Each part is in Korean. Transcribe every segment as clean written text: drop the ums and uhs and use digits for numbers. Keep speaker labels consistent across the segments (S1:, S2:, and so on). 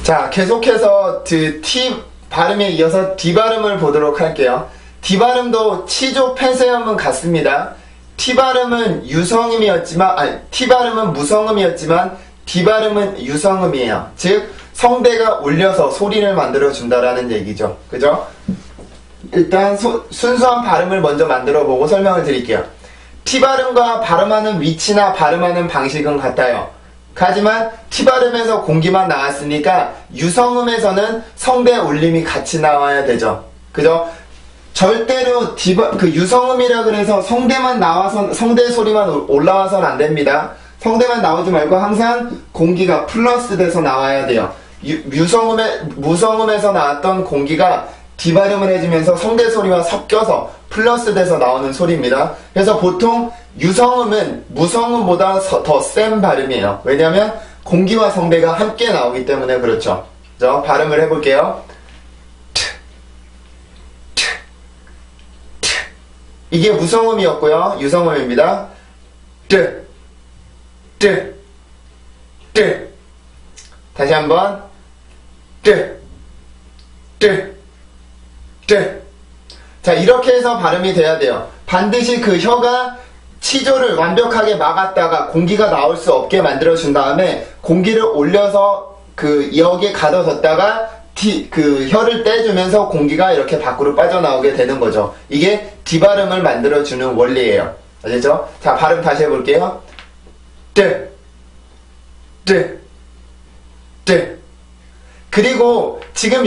S1: 자, 계속해서 T 발음에 이어서 D 발음을 보도록 할게요. D 발음도 치조 폐쇄음은 같습니다. T 발음은 유성음이었지만, T 발음은 무성음이었지만 D 발음은 유성음이에요. 즉 성대가 울려서 소리를 만들어 준다라는 얘기죠. 그죠? 일단 순수한 발음을 먼저 만들어 보고 설명을 드릴게요. T 발음과 발음하는 위치나 발음하는 방식은 같아요. 하지만 T 발음에서 공기만 나왔으니까 유성음에서는 성대 울림이 같이 나와야 되죠. 그죠? 절대로 유성음이라 그래서 성대만 나와서 성대 소리만 올라와서는 안 됩니다. 성대만 나오지 말고 항상 공기가 플러스 돼서 나와야 돼요. 무성음에서 나왔던 공기가 D 발음을 해주면서 성대 소리와 섞여서 플러스 돼서 나오는 소리입니다. 그래서 보통 유성음은 무성음보다 더 센 발음이에요. 왜냐하면 공기와 성대가 함께 나오기 때문에 그렇죠. 그래서 발음을 해볼게요. 이게 무성음이었고요. 유성음입니다. 다시 한번 자, 이렇게 해서 발음이 돼야 돼요. 반드시 그 혀가 치조를 완벽하게 막았다가 공기가 나올 수 없게 만들어준 다음에 공기를 올려서 그 여기에 가둬뒀다가 그 혀를 떼주면서 공기가 이렇게 밖으로 빠져나오게 되는 거죠. 이게 D 발음을 만들어주는 원리예요. 아시죠? 자, 발음 다시 해볼게요. 그리고 지금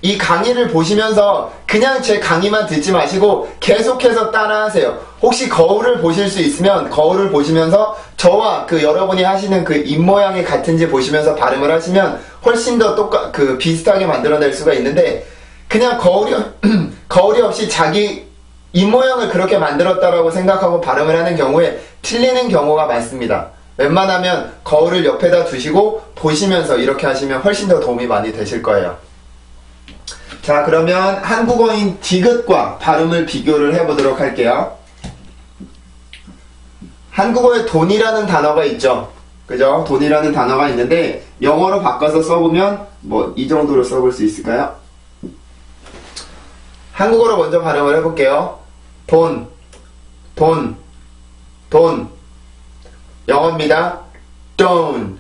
S1: 이 강의를 보시면서 그냥 제 강의만 듣지 마시고 계속해서 따라하세요. 혹시 거울을 보실 수 있으면 거울을 보시면서 저와 여러분이 하시는 그 입모양이 같은지 보시면서 발음을 하시면 훨씬 더 비슷하게 만들어낼 수가 있는데, 그냥 거울이 없이 자기 입모양을 그렇게 만들었다라고 생각하고 발음을 하는 경우에 틀리는 경우가 많습니다. 웬만하면 거울을 옆에다 두시고 보시면서 이렇게 하시면 훨씬 더 도움이 많이 되실 거예요. 자, 그러면 한국어인 디귿과 발음을 비교를 해보도록 할게요. 한국어에 돈이라는 단어가 있죠. 그죠? 돈이라는 단어가 있는데 영어로 바꿔서 써보면 이 정도로 써볼 수 있을까요? 한국어로 먼저 발음을 해볼게요. 돈. 영어입니다. Don't.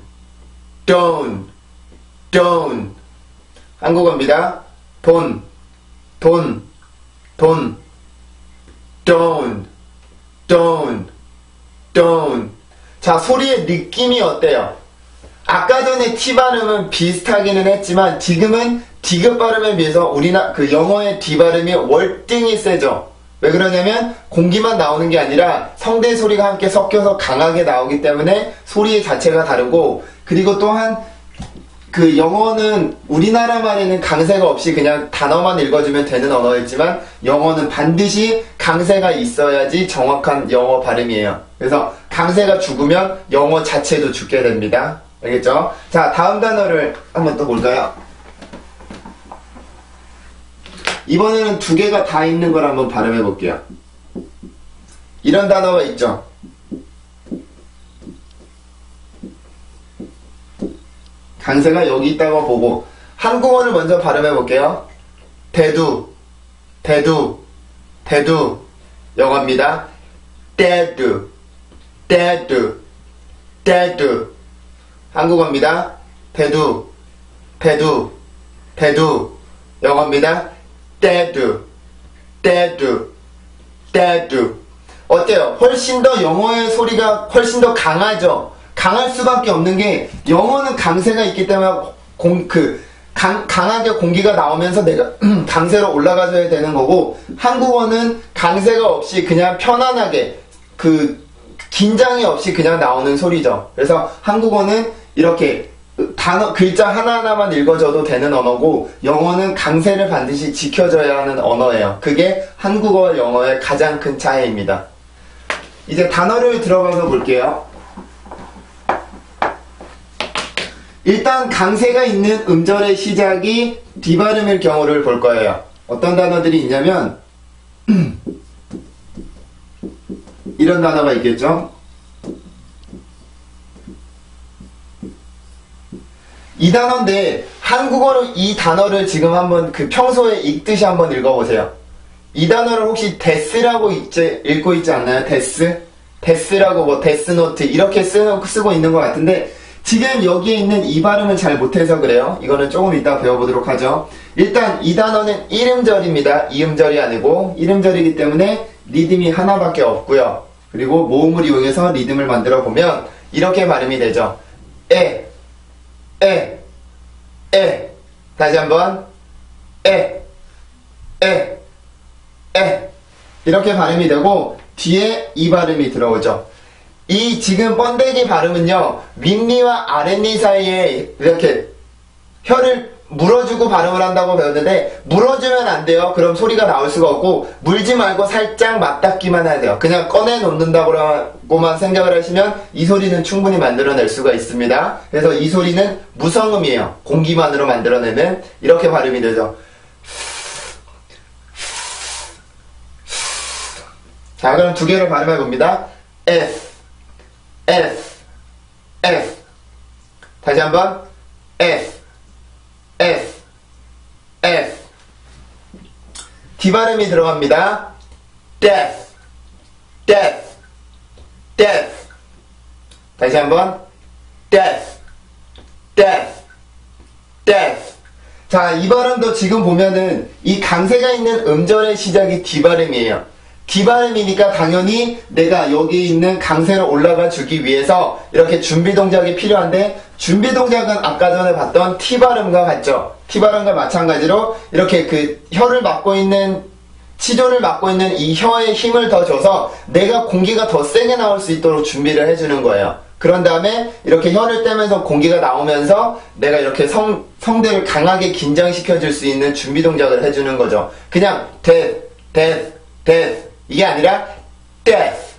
S1: 한국어입니다. 돈. 자, 소리의 느낌이 어때요? 아까 전에 T 발음은 비슷하기는 했지만 지금은 디귿 발음에 비해서 영어의 D 발음이 월등히 세죠. 왜 그러냐면 공기만 나오는 게 아니라 성대 소리가 함께 섞여서 강하게 나오기 때문에 소리 자체가 다르고, 그리고 또한 영어는 우리나라 말에는 강세가 없이 그냥 단어만 읽어주면 되는 언어였지만 영어는 반드시 강세가 있어야지 정확한 영어 발음이에요. 그래서 강세가 죽으면 영어 자체도 죽게 됩니다. 알겠죠? 자, 다음 단어를 한번 또 볼까요? 이번에는 두 개가 다 있는 걸 한번 발음해 볼게요. 이런 단어가 있죠? 강세가 여기 있다고 보고 한국어를 먼저 발음해 볼게요. 대두. 영어입니다. 대두. 한국어입니다. 대두. 영어입니다. 대두. 어때요? 훨씬 더 영어의 소리가 훨씬 더 강하죠? 강할 수밖에 없는 게 영어는 강세가 있기 때문에 강하게 공기가 나오면서 내가 강세로 올라가줘야 되는 거고, 한국어는 강세가 없이 그냥 편안하게 긴장이 없이 그냥 나오는 소리죠. 그래서 한국어는 이렇게 글자 하나하나만 읽어줘도 되는 언어고, 영어는 강세를 반드시 지켜줘야 하는 언어예요. 그게 한국어와 영어의 가장 큰 차이입니다. 이제 단어를 들어가서 볼게요. 일단 강세가 있는 음절의 시작이 D 발음일 경우를 볼 거예요. 어떤 단어들이 있냐면 이런 단어가 있겠죠? 이 단어인데 한국어로 이 단어를 지금 한번 그 평소에 읽듯이 한번 읽어보세요. 이 단어를 혹시 데스라고 읽고 있지 않나요? 데스? 데스라고 뭐 데스노트 이렇게 쓰고 있는 것 같은데 지금 여기에 있는 이 발음을 잘 못해서 그래요. 이거는 조금 이따 배워보도록 하죠. 일단 이 단어는 이음절입니다. 이음절이 아니고 이음절이기 때문에 리듬이 하나밖에 없고요. 그리고 모음을 이용해서 리듬을 만들어 보면 이렇게 발음이 되죠. 에. 다시 한번 에. 이렇게 발음이 되고 뒤에 이 발음이 들어오죠. 이 지금 번데기 발음은요, 윗니와 아랫니 사이에 이렇게 혀를 물어주고 발음을 한다고 배웠는데 물어주면 안 돼요. 그럼 소리가 나올 수가 없고 물지 말고 살짝 맞닿기만 해야 돼요. 그냥 꺼내 놓는다고만 생각을 하시면 이 소리는 충분히 만들어낼 수가 있습니다. 그래서 이 소리는 무성음이에요. 공기만으로 만들어내는 이렇게 발음이 되죠. 자, 그럼 두 개를 발음해 봅니다. F. 다시 한번 F. D 발음이 들어갑니다. death. 다시 한번 death. 자, 이 발음도 지금 보면은 이 강세가 있는 음절의 시작이 D 발음이에요. D 발음이니까 당연히 내가 여기 있는 강세를 올라가 주기 위해서 이렇게 준비 동작이 필요한데 준비 동작은 아까 전에 봤던 T 발음과 같죠. T 발음과 마찬가지로 이렇게 그 혀를 막고 있는 치조를 막고 있는 이 혀에 힘을 더 줘서 내가 공기가 더 세게 나올 수 있도록 준비를 해주는 거예요. 그런 다음에 이렇게 혀를 떼면서 공기가 나오면서 내가 이렇게 성대를 강하게 긴장시켜 줄 수 있는 준비 동작을 해주는 거죠. 그냥 death 이게 아니라 death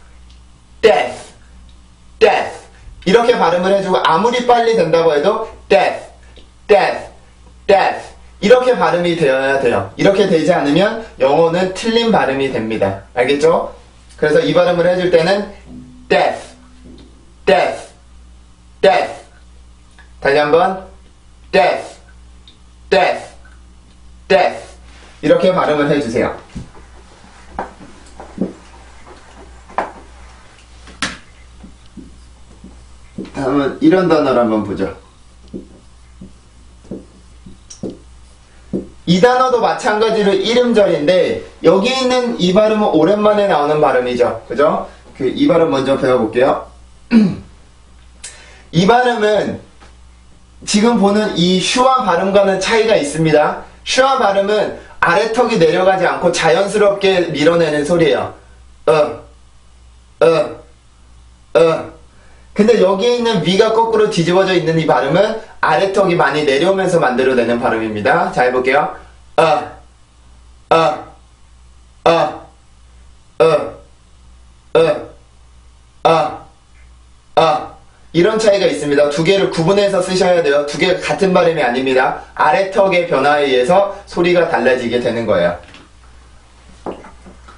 S1: 이렇게 발음을 해주고 아무리 빨리 된다고 해도 death 이렇게 발음이 되어야 돼요. 이렇게 되지 않으면 영어는 틀린 발음이 됩니다. 알겠죠? 그래서 이 발음을 해줄 때는 death 다시 한번 death 이렇게 발음을 해주세요. 다음은 이런 단어를 한번 보죠. 이 단어도 마찬가지로 이음절인데 여기 있는 이 발음은 오랜만에 나오는 발음이죠. 그죠? 이 발음 먼저 배워볼게요. 이 발음은 지금 보는 이 슈와 발음과는 차이가 있습니다. 슈와 발음은 아래턱이 내려가지 않고 자연스럽게 밀어내는 소리예요. 근데 여기에 있는 위가 거꾸로 뒤집어져 있는 이 발음은 아래턱이 많이 내려오면서 만들어내는 발음입니다. 자, 해볼게요. 이런 차이가 있습니다. 두 개를 구분해서 쓰셔야 돼요. 두 개가 같은 발음이 아닙니다. 아래턱의 변화에 의해서 소리가 달라지게 되는 거예요.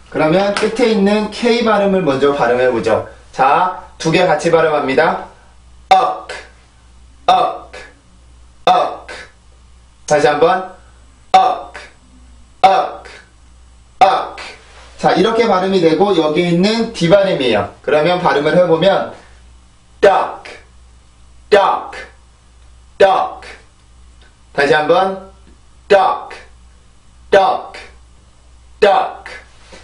S1: 그러면 끝에 있는 K 발음을 먼저 발음해보죠. 자, 두 개 같이 발음합니다. 다시 한번 자, 이렇게 발음이 되고 여기 있는 D 발음이에요. 그러면 발음을 해보면 duck 다시 한번 duck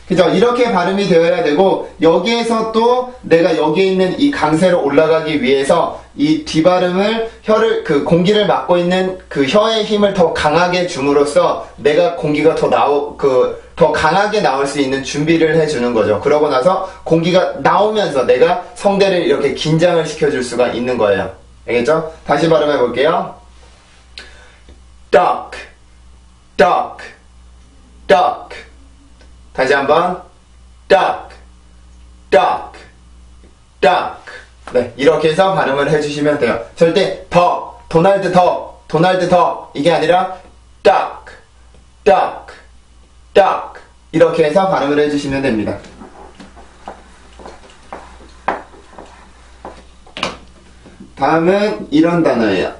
S1: 그죠? 이렇게 발음이 되어야 되고 여기에서 또 내가 여기에 있는 이 강세로 올라가기 위해서 이 뒷발음을 혀를 공기를 막고 있는 그 혀의 힘을 더 강하게 줌으로써 내가 공기가 더 강하게 나올 수 있는 준비를 해주는 거죠. 그러고 나서 공기가 나오면서 내가 성대를 이렇게 긴장을 시켜줄 수가 있는 거예요. 알겠죠? 다시 발음해 볼게요. duck 다시 한번 duck 네, 이렇게 해서 발음을 해주시면 돼요. 절대 도날드 이게 아니라 duck 이렇게 해서 발음을 해주시면 됩니다. 다음은 이런 단어예요.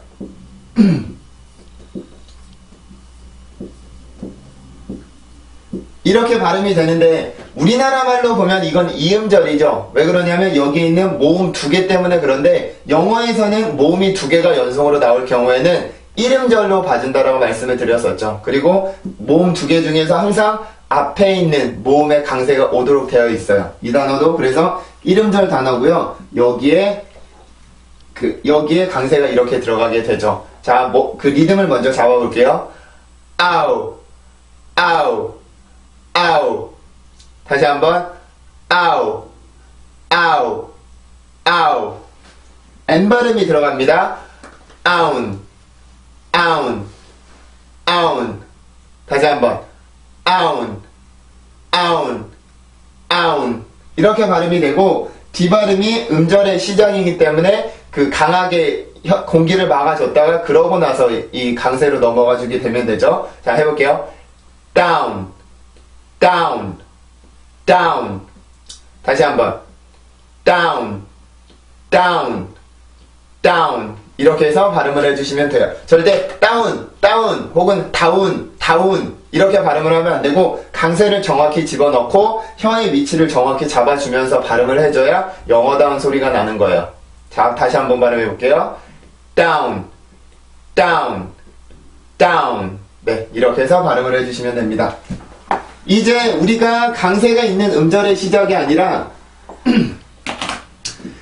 S1: 이렇게 발음이 되는데 우리나라 말로 보면 이건 이음절이죠. 왜 그러냐면 여기 있는 모음 두 개 때문에 그런데 영어에서는 모음이 두 개가 연속으로 나올 경우에는 1음절로 봐준다라고 말씀을 드렸었죠. 그리고 모음 두 개 중에서 항상 앞에 있는 모음의 강세가 오도록 되어 있어요. 이 단어도 그래서 1음절 단어고요. 여기에 강세가 이렇게 들어가게 되죠. 자, 그 리듬을 먼저 잡아볼게요. 아우, 아우, 아우. 다시 한번. 아우, 아우, 아우. N 발음이 들어갑니다. 아운, 아운, 아운. 다시 한번. 아운, 아운, 아운. 이렇게 발음이 되고 D 발음이 음절의 시작이기 때문에 그 강하게 공기를 막아줬다가 그러고 나서 이 강세로 넘어가 주게 되면 되죠. 자, 해볼게요. down, down, down. 다시 한번. down, down, down. 이렇게 해서 발음을 해주시면 돼요. 절대 down, down 혹은 down, down 이렇게 발음을 하면 안 되고 강세를 정확히 집어넣고 혀의 위치를 정확히 잡아주면서 발음을 해줘야 영어다운 소리가 나는 거예요. 자, 다시 한번 발음해 볼게요. down, down, down. 네, 이렇게 해서 발음을 해주시면 됩니다. 이제 우리가 강세가 있는 음절의 시작이 아니라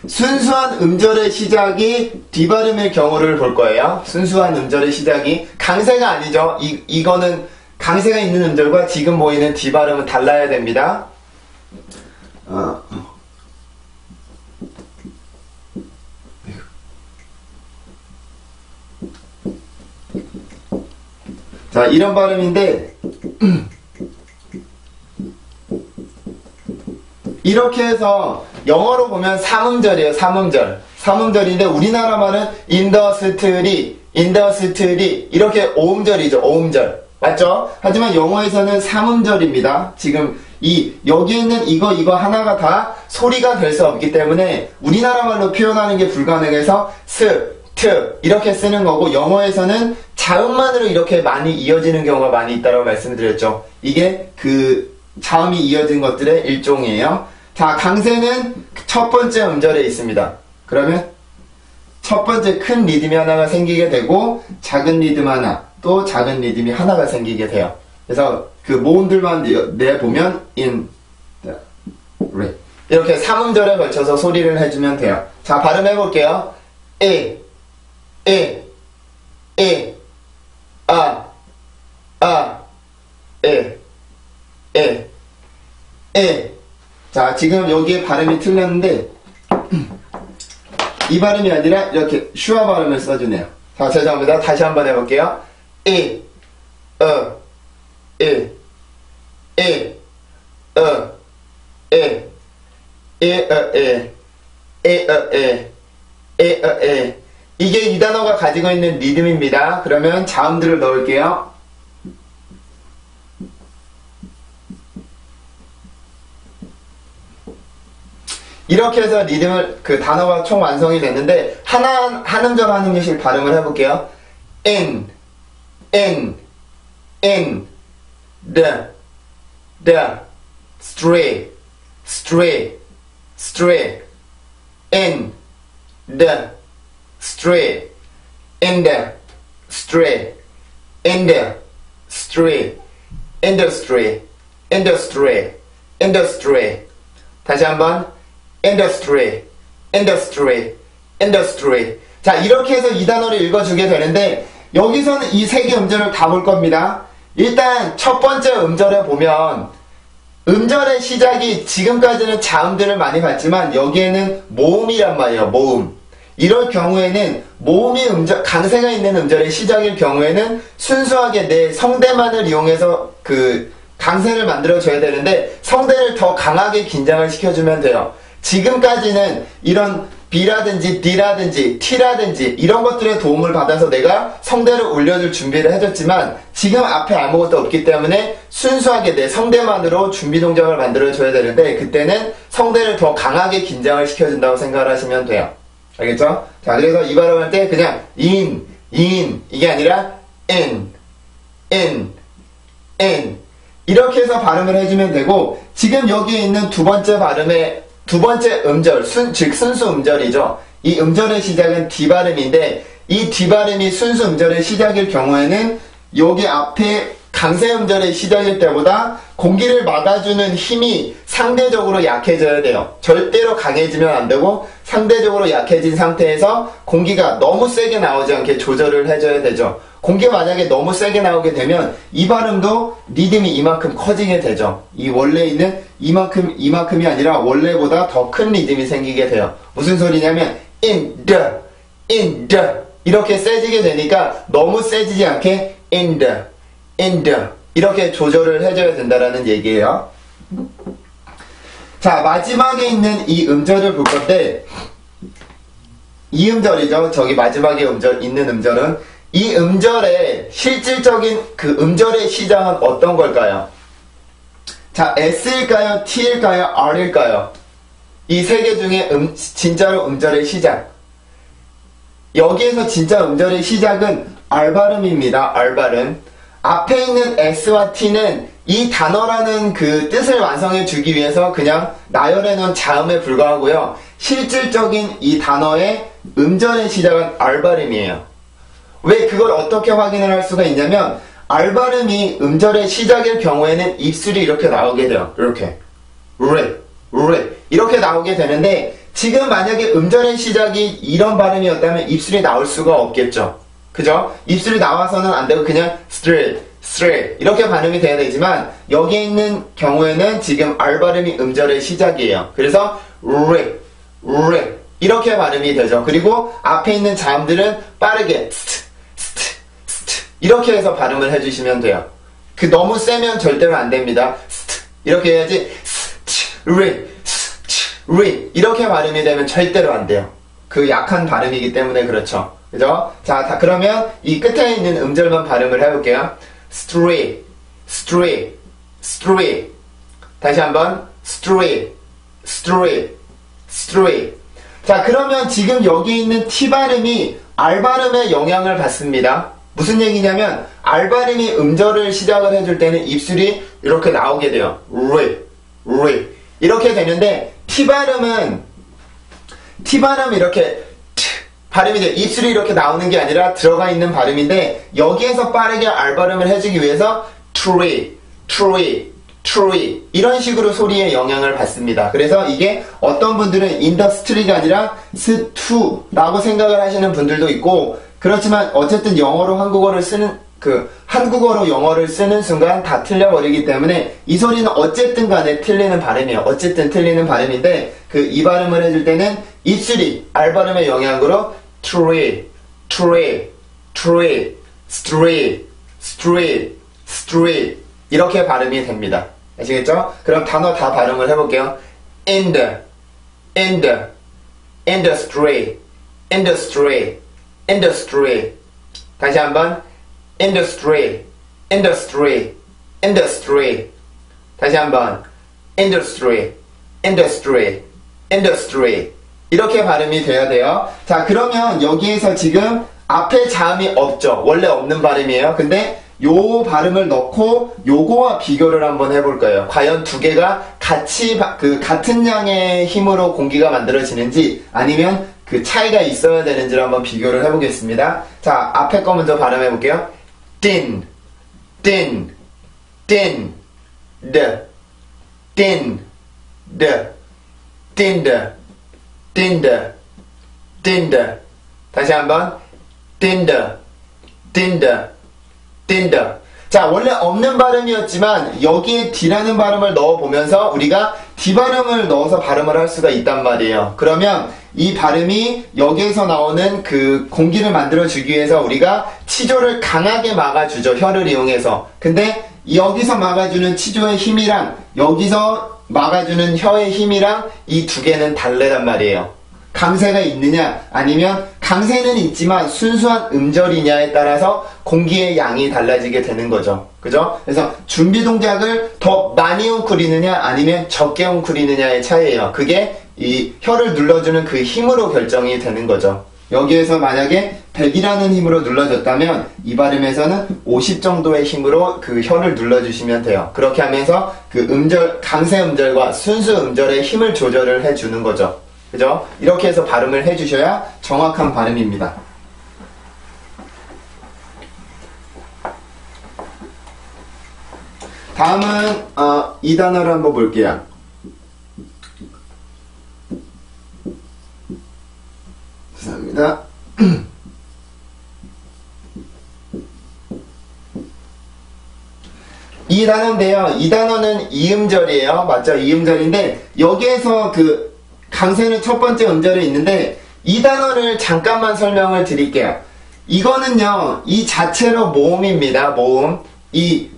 S1: 순수한 음절의 시작이 뒷발음의 경우를 볼 거예요. 순수한 음절의 시작이 강세가 아니죠. 이거는 강세가 있는 음절과 지금 보이는 뒷발음은 달라야 됩니다. 자, 이런 발음인데 이렇게 해서 영어로 보면 3음절이에요. 3음절. 3음절인데 우리나라 말은 인더스트리, 인더스트리 이렇게 5음절이죠. 5음절. 맞죠? 하지만 영어에서는 3음절입니다. 지금 여기에 있는 이거 하나가 다 소리가 될 수 없기 때문에 우리나라 말로 표현하는 게 불가능해서 트 이렇게 쓰는 거고 영어에서는 자음만으로 이렇게 많이 이어지는 경우가 많이 있다고 말씀드렸죠. 이게 그 자음이 이어진 것들의 일종이에요. 자, 강세는 첫 번째 음절에 있습니다. 그러면 첫 번째 큰 리듬이 하나가 생기게 되고 작은 리듬 하나, 또 작은 리듬이 하나가 생기게 돼요. 그래서 그 모음들만 내보면 in, re 이렇게 3음절에 걸쳐서 소리를 해주면 돼요. 자, 발음해 볼게요. 에, 자, 지금 여기에 발음이 틀렸는데 이 발음이 아니라 이렇게 슈아 발음을 써주네요. 자, 죄송합니다. 다시 한번 해볼게요. 이게 이 단어가 가지고 있는 리듬입니다. 그러면 자음들을 넣을게요. 이렇게 해서 리듬을 그 단어가 총 완성이 됐는데 한 음절 한 음절씩 발음을 해볼게요. in, the, stray, in, the, stray, in the, stray, in the, stray, industry, 다시 한번 industry. 자, 이렇게 해서 이 단어를 읽어주게 되는데 여기서는 이 세 개 음절을 다 볼 겁니다. 일단 첫 번째 음절에 보면 음절의 시작이 지금까지는 자음들을 많이 봤지만 여기에는 모음이란 말이에요. 모음. 이럴 경우에는 모음이 강세가 있는 음절의 시작일 경우에는 순수하게 내 성대만을 이용해서 그 강세를 만들어줘야 되는데 성대를 더 강하게 긴장을 시켜주면 돼요. 지금까지는 이런 B라든지 D라든지 T라든지 이런 것들의 도움을 받아서 내가 성대를 올려줄 준비를 해줬지만 지금 앞에 아무것도 없기 때문에 순수하게 내 성대만으로 준비 동작을 만들어줘야 되는데 그때는 성대를 더 강하게 긴장을 시켜준다고 생각을 하시면 돼요. 알겠죠? 자, 그래서 이 발음할 때 그냥 in 이게 아니라 in 이렇게 해서 발음을 해주면 되고, 지금 여기에 있는 두 번째 발음의 두 번째 음절, 즉 순수 음절이죠. 이 음절의 시작은 D 발음인데, 이 D 발음이 순수 음절의 시작일 경우에는 여기 앞에 강세 음절의 시작일 때보다 공기를 막아주는 힘이 상대적으로 약해져야 돼요. 절대로 강해지면 안 되고 상대적으로 약해진 상태에서 공기가 너무 세게 나오지 않게 조절을 해줘야 되죠. 공기가 만약에 너무 세게 나오게 되면 이 발음도 리듬이 이만큼 커지게 되죠. 이 원래 있는 이만큼이 아니라 원래보다 더 큰 리듬이 생기게 돼요. 무슨 소리냐면 in the 이렇게 세지게 되니까 너무 세지지 않게 in the 이렇게 조절을 해줘야 된다라는 얘기예요. 자, 마지막에 있는 이 음절을 볼 건데, 이 음절이죠. 저기 마지막에 있는 음절은, 이 음절의 실질적인 그 음절의 시작은 어떤 걸까요? 자, S일까요? T일까요? R일까요? 이 세 개 중에 진짜로 음절의 시작. 여기에서 진짜 음절의 시작은 R 발음입니다. R 발음. 앞에 있는 S와 T는 이 단어라는 그 뜻을 완성해 주기 위해서 그냥 나열해 놓은 자음에 불과하고요. 실질적인 이 단어의 음절의 시작은 R 발음이에요. 왜 그걸 어떻게 확인을 할 수가 있냐면, R 발음이 음절의 시작일 경우에는 입술이 이렇게 나오게 돼요. 이렇게 이렇게 나오게 되는데, 지금 만약에 음절의 시작이 이런 발음이었다면 입술이 나올 수가 없겠죠. 그죠? 입술이 나와서는 안 되고 그냥 straight 이렇게 발음이 돼야 되지만, 여기에 있는 경우에는 지금 R 발음이 음절의 시작이에요. 그래서 이렇게 발음이 되죠. 그리고 앞에 있는 자음들은 빠르게 이렇게 해서 발음을 해주시면 돼요. 그 너무 세면 절대로 안 됩니다. 이렇게 해야지 이렇게 발음이 되면 절대로 안 돼요. 그 약한 발음이기 때문에 그렇죠. 그죠? 자, 그러면 이 끝에 있는 음절만 발음을 해볼게요. straight. 다시 한번 straight. 자, 그러면 지금 여기 있는 T 발음이 R 발음에 영향을 받습니다. 무슨 얘기냐면, R 발음이 음절을 시작을 해줄 때는 입술이 이렇게 나오게 돼요. 이렇게 되는데, T 발음은 이렇게 발음이 돼요. 입술이 이렇게 나오는 게 아니라 들어가 있는 발음인데, 여기에서 빠르게 R 발음을 해주기 위해서 tree 이런 식으로 소리에 영향을 받습니다. 그래서 이게 어떤 분들은 industry가 아니라 스투라고 생각을 하시는 분들도 있고, 그렇지만 어쨌든 영어로 한국어로 영어를 쓰는 순간 다 틀려버리기 때문에 이 소리는 어쨌든 간에 틀리는 발음이에요. 어쨌든 틀리는 발음인데, 이 발음을 해줄 때는 입술이 R 발음의 영향으로 tree 이렇게 발음이 됩니다. 아시겠죠? 그럼 단어 다 발음을 해볼게요. industry. 다시 한번 industry. 다시 한번 industry. 이렇게 발음이 돼야 돼요. 자, 그러면 여기에서 지금 앞에 자음이 없죠. 원래 없는 발음이에요. 근데 요 발음을 넣고 요거와 비교를 한번 해볼 거예요. 과연 두 개가 같이 같은 양의 힘으로 공기가 만들어지는지, 아니면 그 차이가 있어야 되는지를 한번 비교를 해보겠습니다. 자, 앞에 거 먼저 발음해 볼게요. thin. 다시 한번 thinner. 자, 원래 없는 발음이었지만 여기에 D라는 발음을 넣어보면서 우리가 D 발음을 넣어서 발음을 할 수가 있단 말이에요. 그러면 이 발음이 여기에서 나오는 그 공기를 만들어주기 위해서 우리가 치조를 강하게 막아주죠. 혀를 이용해서. 근데 여기서 막아주는 치조의 힘이랑 여기서 막아주는 혀의 힘이랑 이 두 개는 다르단 말이에요. 강세가 있느냐, 아니면 강세는 있지만 순수한 음절이냐에 따라서 공기의 양이 달라지게 되는 거죠. 그죠? 그래서 준비 동작을 더 많이 웅크리느냐 아니면 적게 웅크리느냐의 차이예요. 그게 이 혀를 눌러주는 그 힘으로 결정이 되는 거죠. 여기에서 만약에 100이라는 힘으로 눌러줬다면 이 발음에서는 50 정도의 힘으로 그 혀를 눌러주시면 돼요. 그렇게 하면서 그 음절, 강세 음절과 순수 음절의 힘을 조절을 해주는 거죠. 그죠? 이렇게 해서 발음을 해주셔야 정확한 발음입니다. 다음은 이 단어를 한번 볼게요. 죄송합니다. 이 단어인데요. 이 단어는 이음절이에요. 맞죠? 이음절인데 여기에서 그 강세는 첫 번째 음절에 있는데 이 단어를 잠깐만 설명을 드릴게요. 이거는요. 이 자체로 모음입니다. 모음. 이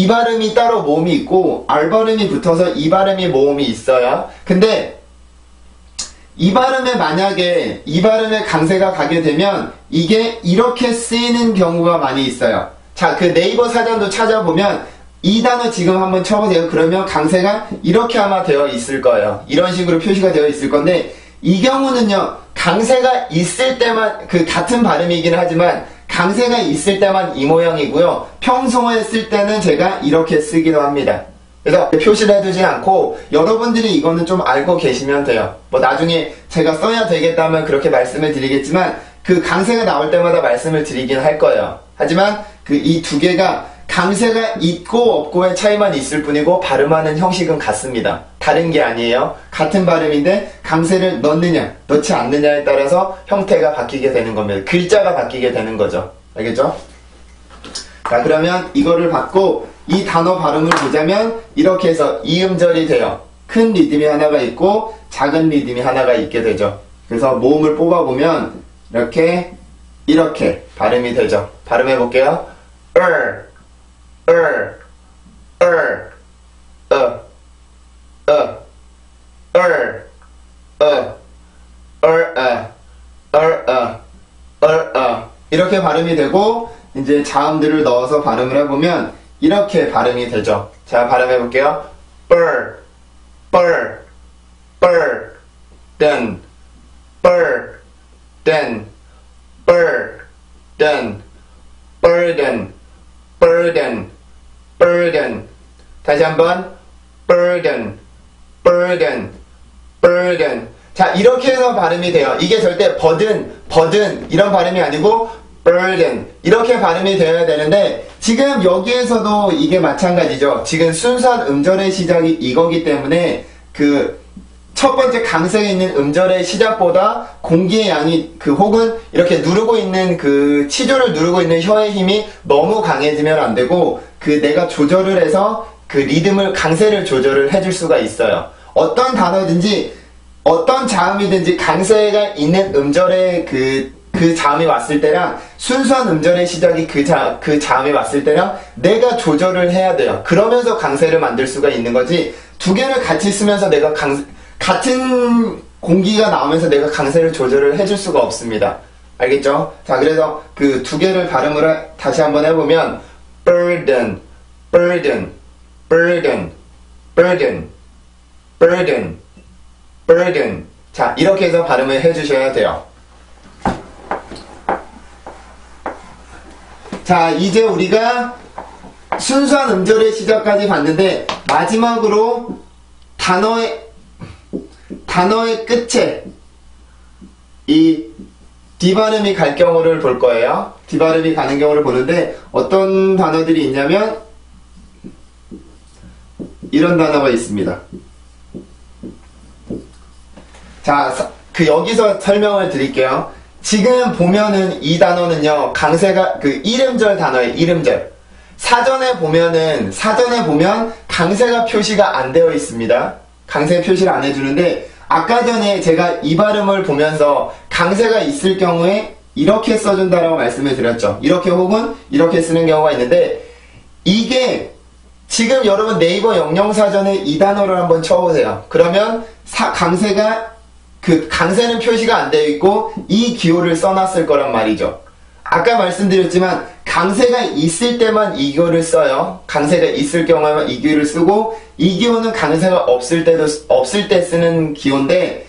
S1: 발음이 따로 모음이 있고 R 발음이 붙어서 이 발음이 모음이 있어요. 근데 이 발음에 만약에 이 발음에 강세가 가게 되면 이게 이렇게 쓰이는 경우가 많이 있어요. 자, 그 네이버 사전도 찾아보면 이 단어 지금 한번 쳐보세요. 그러면 강세가 이렇게 아마 되어 있을 거예요. 이런 식으로 표시가 되어 있을 건데 이 경우는요. 강세가 있을 때만 그 같은 발음이긴 하지만 강세가 있을 때만 이 모양이고요. 평소에 쓸 때는 제가 이렇게 쓰기도 합니다. 그래서 표시를 해두지 않고 여러분들이 이거는 좀 알고 계시면 돼요. 뭐 나중에 제가 써야 되겠다면 그렇게 말씀을 드리겠지만 그 강세가 나올 때마다 말씀을 드리긴 할 거예요. 하지만 그 이 두 개가 강세가 있고 없고의 차이만 있을 뿐이고 발음하는 형식은 같습니다. 다른 게 아니에요. 같은 발음인데 강세를 넣느냐 넣지 않느냐에 따라서 형태가 바뀌게 되는 겁니다. 글자가 바뀌게 되는 거죠. 알겠죠? 자, 그러면 이거를 받고 이 단어 발음을 보자면 이렇게 해서 이음절이 돼요. 큰 리듬이 하나가 있고 작은 리듬이 하나가 있게 되죠. 그래서 모음을 뽑아보면 이렇게 발음이 되죠. 발음해 볼게요. 이렇게 발음이 되고 이제 자음들을 넣어서 발음을 해보면 이렇게 발음이 되죠. 자, 발음해 볼게요. burden, burden, burden, burden, burden, burden. 다시 한번 burden, burden, burden. 자, 이렇게 해서 발음이 돼요. 이게 절대 burden 이런 발음이 아니고 burden 이렇게 발음이 되어야 되는데 지금 여기에서도 이게 마찬가지죠. 지금 순수한 음절의 시작이 이거기 때문에 그 첫 번째 강세에 있는 음절의 시작보다 공기의 양이 혹은 이렇게 누르고 있는 그 치조를 누르고 있는 혀의 힘이 너무 강해지면 안 되고 내가 조절을 해서 그 리듬을 강세를 조절을 해줄 수가 있어요. 어떤 단어든지 어떤 자음이든지 강세가 있는 음절의 그 자음이 왔을 때랑 순수한 음절의 시작이 그 자음이 왔을 때랑 내가 조절을 해야 돼요. 그러면서 강세를 만들 수가 있는 거지 두 개를 같이 쓰면서 내가 같은 공기가 나오면서 내가 강세를 조절을 해줄 수가 없습니다. 알겠죠? 자, 그래서 그 두 개를 발음을 다시 한번 해보면 burden, burden, burden, burden, burden, burden. 자, 이렇게 해서 발음을 해주셔야 돼요. 자, 이제 우리가 순수한 음절의 시작까지 봤는데 마지막으로 단어의 끝에 이 D발음이 갈 경우를 볼 거예요. D발음이 가는 경우를 보는데 어떤 단어들이 있냐면 이런 단어가 있습니다. 자, 여기서 설명을 드릴게요. 지금 보면은 이 단어는요, 강세가 이름절 단어예요, 이름절. 사전에 보면 강세가 표시가 안 되어 있습니다. 강세 표시를 안 해주는데, 아까 전에 제가 이 발음을 보면서 강세가 있을 경우에 이렇게 써준다라고 말씀을 드렸죠. 이렇게 혹은 이렇게 쓰는 경우가 있는데, 이게 지금 여러분 네이버 영영사전에 이 단어를 한번 쳐보세요. 그러면 강세는 표시가 안 되어 있고 이 기호를 써놨을 거란 말이죠. 아까 말씀드렸지만 강세가 있을 때만 이 기호를 써요. 강세가 있을 경우에만 이 기호를 쓰고 이 기호는 강세가 없을 때 쓰는 기호인데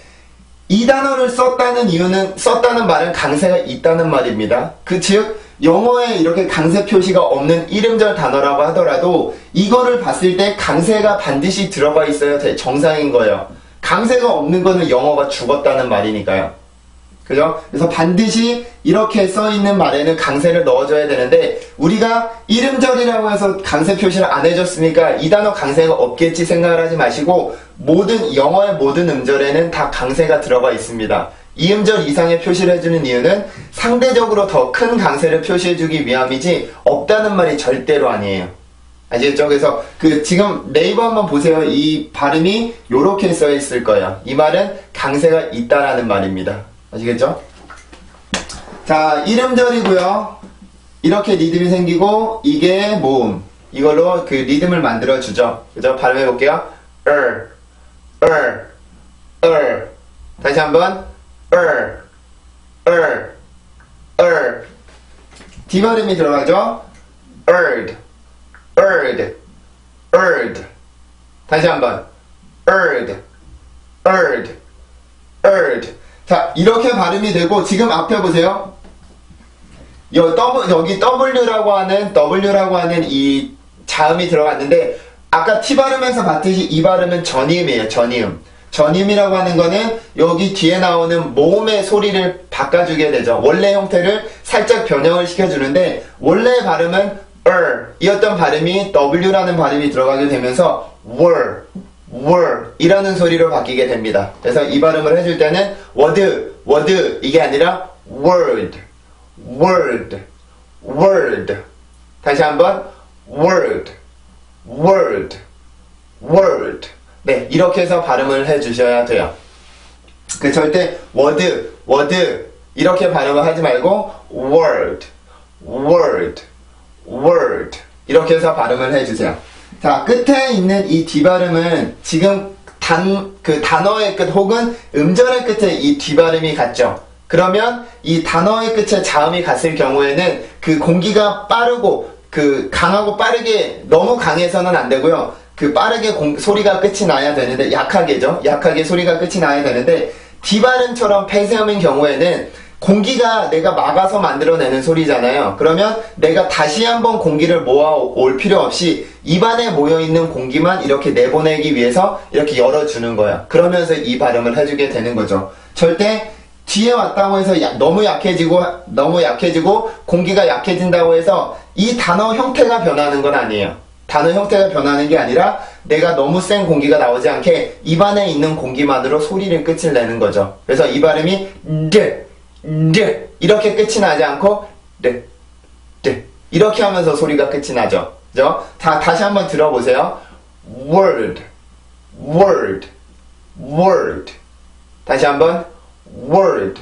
S1: 이 단어를 썼다는 말은 강세가 있다는 말입니다. 즉, 영어에 이렇게 강세 표시가 없는 이름절 단어라고 하더라도 이거를 봤을 때 강세가 반드시 들어가 있어야 정상인 거예요. 강세가 없는 거는 영어가 죽었다는 말이니까요. 그죠? 그래서 반드시 이렇게 써있는 말에는 강세를 넣어줘야 되는데 우리가 이름절이라고 해서 강세 표시를 안 해줬으니까 이 단어 강세가 없겠지 생각을 하지 마시고 영어의 모든 음절에는 다 강세가 들어가 있습니다. 이 음절 이상의 표시를 해주는 이유는 상대적으로 더 큰 강세를 표시해주기 위함이지 없다는 말이 절대로 아니에요. 아시겠죠? 그래서 지금 네이버 한번 보세요. 이 발음이 요렇게 써있을 거예요. 이 말은 강세가 있다라는 말입니다. 아시겠죠? 자, 이름절이고요. 이렇게 리듬이 생기고 이게 모음. 이걸로 리듬을 만들어주죠. 그죠? 발음해볼게요. 다시 한번 D 발음이 들어가죠? erd. 다시 한번 erd. 자, 이렇게 발음이 되고 지금 앞에 보세요. 여기 W라고 하는 이 자음이 들어갔는데 아까 T 발음에서 봤듯이 이 발음은 전이음이에요. 전이음이라고 하는 거는 여기 뒤에 나오는 모음의 소리를 바꿔주게 되죠. 원래 형태를 살짝 변형을 시켜주는데 원래 발음은 이었던 발음이 W라는 발음이 들어가게 되면서 were 이라는 소리로 바뀌게 됩니다. 그래서 이 발음을 해줄 때는 word 이게 아니라 word. 다시 한번 word. 네, 이렇게 해서 발음을 해주셔야 돼요. 절대 word 이렇게 발음을 하지 말고 word 이렇게 해서 발음을 해주세요. 자, 끝에 있는 이 D 발음은 지금 단어의 끝 혹은 음절의 끝에 이 D 발음이 같죠. 그러면 이 단어의 끝에 자음이 갔을 경우에는 공기가 빠르고 강하고 빠르게 너무 강해서는 안 되고요. 빠르게 소리가 끝이 나야 되는데 약하게 소리가 끝이 나야 되는데 D 발음처럼 폐쇄음인 경우에는 공기가 내가 막아서 만들어내는 소리잖아요. 그러면 내가 다시 한번 공기를 모아올 필요 없이 입안에 모여있는 공기만 이렇게 내보내기 위해서 이렇게 열어주는 거야. 그러면서 이 발음을 해주게 되는 거죠. 절대 뒤에 왔다고 해서 너무 약해지고 공기가 약해진다고 해서 이 단어 형태가 변하는 건 아니에요. 단어 형태가 변하는 게 아니라 내가 너무 센 공기가 나오지 않게 입안에 있는 공기만으로 소리를 끝을 내는 거죠. 그래서 이 발음이 이렇게 끝이 나지 않고 이렇게 하면서 소리가 끝이 나죠. 그죠? 다시 한번 들어보세요. word. 다시 한번 word.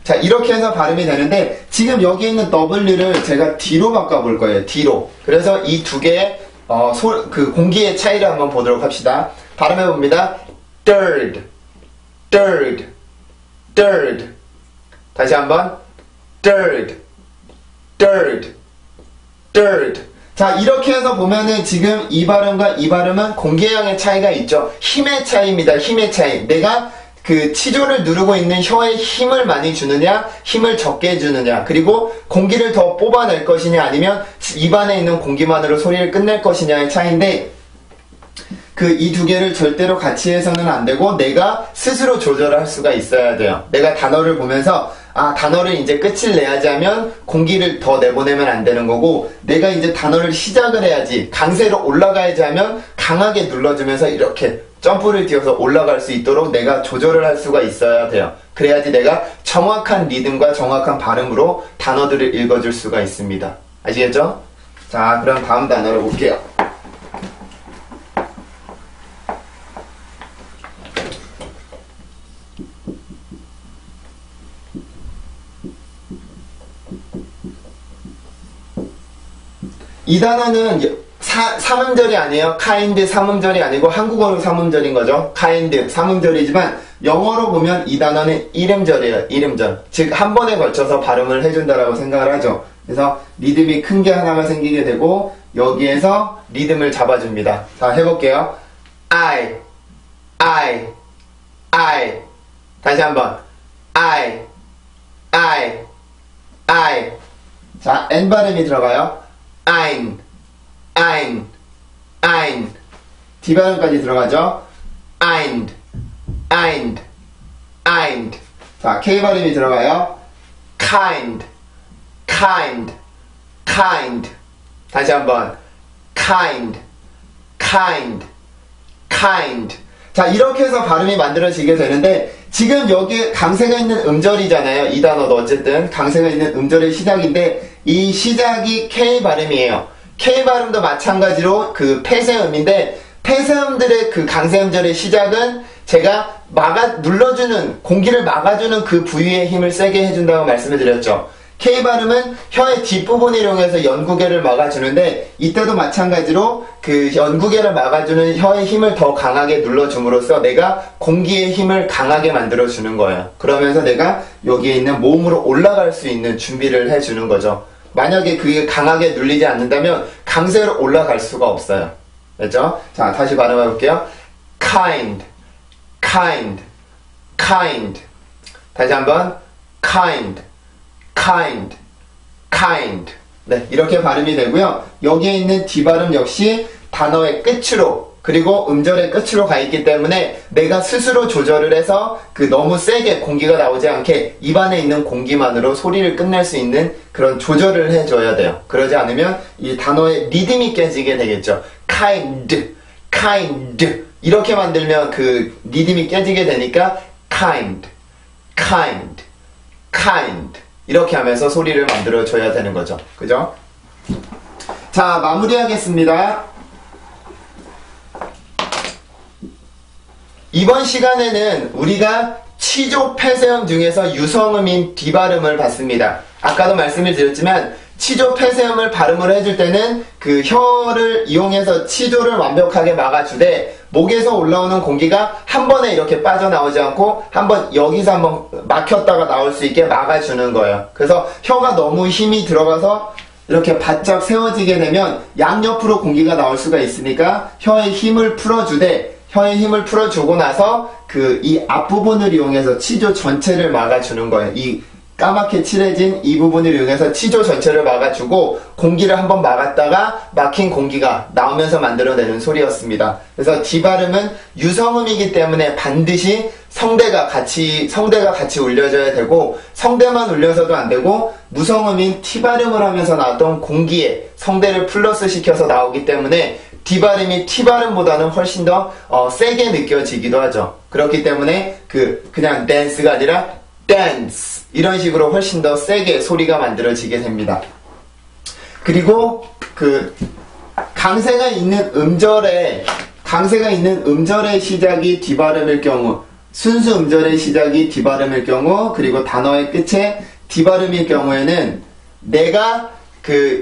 S1: 자, 이렇게 해서 발음이 되는데 지금 여기 있는 W를 제가 D로 바꿔볼 거예요. D로. 그래서 이 두 개의 공기의 차이를 한번 보도록 합시다. 발음해봅니다. third. 다시 한번 third. 자, 이렇게 해서 보면은 지금 이 발음과 이 발음은 공개량의 차이가 있죠. 힘의 차이입니다. 힘의 차이. 내가 치조를 누르고 있는 혀에 힘을 많이 주느냐, 힘을 적게 주느냐, 그리고 공기를 더 뽑아낼 것이냐, 아니면 입안에 있는 공기만으로 소리를 끝낼 것이냐의 차이인데, 이 두 개를 절대로 같이 해서는 안 되고, 내가 스스로 조절할 수가 있어야 돼요. 내가 단어를 보면서, 단어를 이제 끝을 내야지 하면 공기를 더 내보내면 안 되는 거고, 내가 이제 단어를 시작을 해야지, 강세로 올라가야지 하면 강하게 눌러주면서 이렇게 점프를 뛰어서 올라갈 수 있도록 내가 조절을 할 수가 있어야 돼요. 그래야지 내가 정확한 리듬과 정확한 발음으로 단어들을 읽어줄 수가 있습니다. 아시겠죠? 자, 그럼 다음 단어를 볼게요. 이 단어는 3음절이 아니에요. kind 3음절이 아니고 한국어로 3음절인 거죠. kind 3음절이지만 영어로 보면 이 단어는 1음절이에요. 1음절. 즉 한 번에 걸쳐서 발음을 해준다라고 생각을 하죠. 그래서 리듬이 큰 게 하나가 생기게 되고 여기에서 리듬을 잡아줍니다. 자, 해볼게요. I I. 다시 한번. I. 자, N 발음이 들어가요. ein. D 발음까지 들어가죠. eind. 자, K 발음이 들어가요. kind. 다시 한번. kind. 자, 이렇게 해서 발음이 만들어지게 되는데, 지금 여기에 강세가 있는 음절이잖아요. 이 단어도 어쨌든 강세가 있는 음절의 시작인데, 이 시작이 K 발음이에요. K 발음도 마찬가지로 그 폐쇄음인데, 폐쇄음들의 그 강세음절의 시작은 제가 눌러주는, 공기를 막아주는 그 부위에 힘을 세게 해준다고 말씀을 드렸죠. K 발음은 혀의 뒷부분을 이용해서 연구개를 막아주는데, 이때도 마찬가지로 그 연구개를 막아주는 혀의 힘을 더 강하게 눌러줌으로써 내가 공기의 힘을 강하게 만들어주는 거예요. 그러면서 내가 여기에 있는 몸으로 올라갈 수 있는 준비를 해주는 거죠. 만약에 그게 강하게 눌리지 않는다면 강세로 올라갈 수가 없어요. 됐죠? 자, 다시 발음해 볼게요. kind. 다시 한번. kind. 네, 이렇게 발음이 되고요. 여기에 있는 D 발음 역시 단어의 끝으로, 그리고 음절의 끝으로 가 있기 때문에 내가 스스로 조절을 해서 그 너무 세게 공기가 나오지 않게 입안에 있는 공기만으로 소리를 끝낼 수 있는 그런 조절을 해줘야 돼요. 그러지 않으면 이 단어의 리듬이 깨지게 되겠죠. kind. 이렇게 만들면 그 리듬이 깨지게 되니까 kind. 이렇게 하면서 소리를 만들어줘야 되는 거죠. 그죠? 자, 마무리하겠습니다. 이번 시간에는 우리가 치조 폐쇄음 중에서 유성음인 D 발음을 봤습니다. 아까도 말씀을 드렸지만 치조 폐쇄음을 발음을 해줄 때는 그 혀를 이용해서 치조를 완벽하게 막아주되, 목에서 올라오는 공기가 한 번에 이렇게 빠져나오지 않고 한번 여기서 한번 막혔다가 나올 수 있게 막아주는 거예요. 그래서 혀가 너무 힘이 들어가서 이렇게 바짝 세워지게 되면 양옆으로 공기가 나올 수가 있으니까 혀의 힘을 풀어주고 나서 그 이 앞부분을 이용해서 치조 전체를 막아주는 거예요. 이 까맣게 칠해진 이 부분을 이용해서 치조 전체를 막아주고 공기를 한번 막았다가 막힌 공기가 나오면서 만들어내는 소리였습니다. 그래서 D 발음은 유성음이기 때문에 반드시 성대가 같이 울려져야 되고, 성대만 울려서도 안 되고 무성음인 T 발음을 하면서 나왔던 공기에 성대를 플러스 시켜서 나오기 때문에 D 발음이 T 발음보다는 훨씬 더 세게 느껴지기도 하죠. 그렇기 때문에 그냥 댄스가 아니라 dance 이런 식으로 훨씬 더 세게 소리가 만들어지게 됩니다. 그리고 그 강세가 있는 음절의 시작이 D 발음일 경우, 순수 음절의 시작이 D 발음일 경우, 그리고 단어의 끝에 D 발음일 경우에는 내가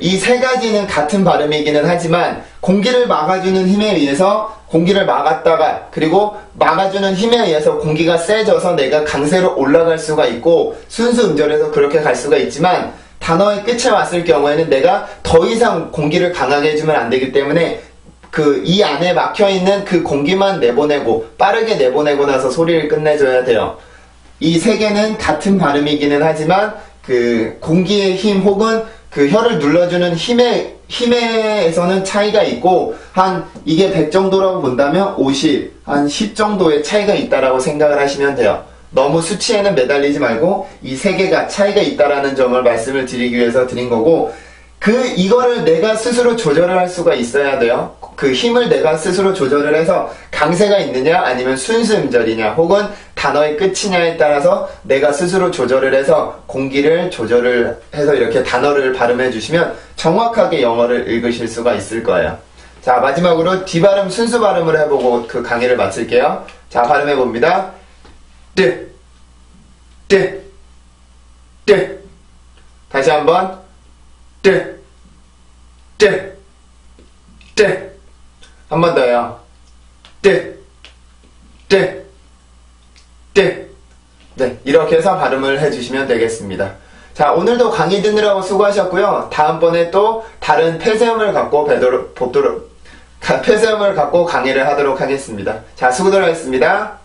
S1: 이 세 가지는 같은 발음이기는 하지만 공기를 막아주는 힘에 의해서 공기를 막았다가, 그리고 막아주는 힘에 의해서 공기가 세져서 내가 강세로 올라갈 수가 있고, 순수 음절에서 그렇게 갈 수가 있지만 단어의 끝에 왔을 경우에는 내가 더 이상 공기를 강하게 해주면 안 되기 때문에 이 안에 막혀있는 그 공기만 내보내고 빠르게 내보내고 나서 소리를 끝내줘야 돼요. 이 세 개는 같은 발음이기는 하지만 그 공기의 힘 혹은 그 혀를 눌러주는 힘에서는 차이가 있고, 이게 100 정도라고 본다면 50, 한 10 정도의 차이가 있다라고 생각을 하시면 돼요. 너무 수치에는 매달리지 말고 이 세 개가 차이가 있다라는 점을 말씀을 드리기 위해서 드린 거고, 이거를 내가 스스로 조절을 할 수가 있어야 돼요. 그 힘을 내가 스스로 조절을 해서 강세가 있느냐 아니면 순수 음절이냐 혹은 단어의 끝이냐에 따라서 내가 스스로 조절을 해서 공기를 조절을 해서 이렇게 단어를 발음해 주시면 정확하게 영어를 읽으실 수가 있을 거예요. 자, 마지막으로 D 발음 순수 발음을 해보고 그 강의를 마칠게요. 자, 발음해 봅니다. 뜨, 뜨, 뜨. 다시 한번. 뜨, 뜨, 뜨. 한 번 더요. 뜨, 뜨, 뜨. 네, 이렇게 해서 발음을 해주시면 되겠습니다. 자, 오늘도 강의 듣느라고 수고하셨고요. 다음번에 또 다른 폐쇄음을 갖고 폐쇄음을 갖고 강의를 하도록 하겠습니다. 자, 수고들 하셨습니다.